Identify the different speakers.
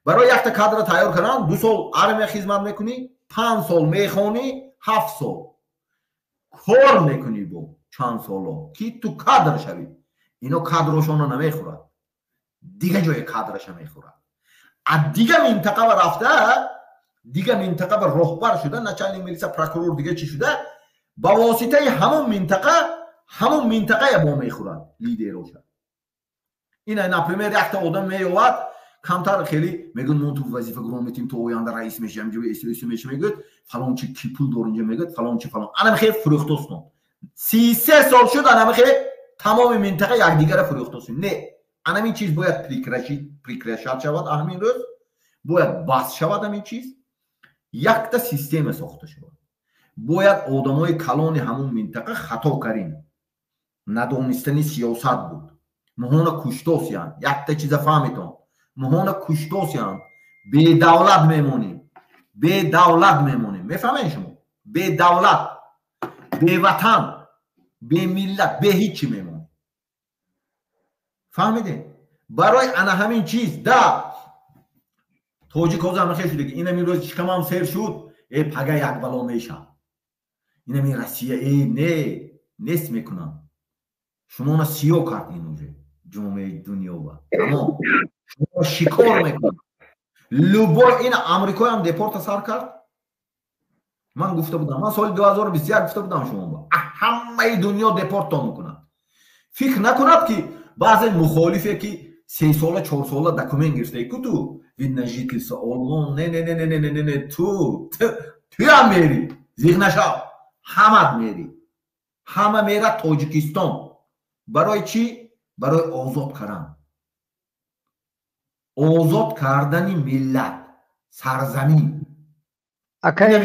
Speaker 1: برای یک تا کادر تیار کردن 2 سال армия خدمت میکنی، 5 سال میخونی، 7 سال کار میکنی با چند سالا که تو کادر شوی. اینا کادرشون نمیخورد، دیگه جای کادرش میخورد. از دیگه منطقه رفته، دیگه منطقه به رهبر شده، نچندین میلیسا پروکورور دیگه چی شده، با واسطه همون منطقه با میخورد لیدرش. اینا نپریمیر یک تا آدم میاد کمتر خیلی میگن من تو وظیفه گرام میتیم تو آینده رئیس میشم جو استرس میشه، میگه فلان چی کی پول داره اینجا، میگه فلان چی فلان. انا میخوام فروختوسم 33 سال شد، انا میخوام تمام منطقه یکدیگر فروختوسم. نه، انا این چیز باید پریکرشات شود، همین روز باید باز شود. همین چیز یک تا سیستم ساخته شود. باید آدمای کلان همون منطقه خطا کردیم، ندونستنی سیاست بود، مهون کشتوسیان. یک تا چیز فهمیدم، مهون کشتوسیان. به دولت میمونیم، به دولت میمونیم. میفهمین شما؟ به دولت، به وطن، به ملت، به هیچی میمونیم. فهمیدین؟ برای انا همین چیز دا توجی کوزا میخواد شده که اینا میروز چیکم هم سر شد، ای پگه یک بلا میشه. اینا می روسیه ای نه نیست میکنن. شما اونا سیو کردین اونجا جامعه دنیا با اما شما شکار میکنن. لوبو این امریکا هم دپورت سر کرد. من گفته بودم، من سال 2021 گفته بودم شما با همه دنیا دپورت میکنن. فکر نکنید که بعضی مخالفه که 3 ساله 4 ساله دکومنت گرفته که تو وین نجیتلس آلمان نه تو هم میری زیغنشا همه میری، همه میره تاجیکستان. برای چی؟ برای آزاد کردن، آزاد کردن ملت، سرزمین.
Speaker 2: اکای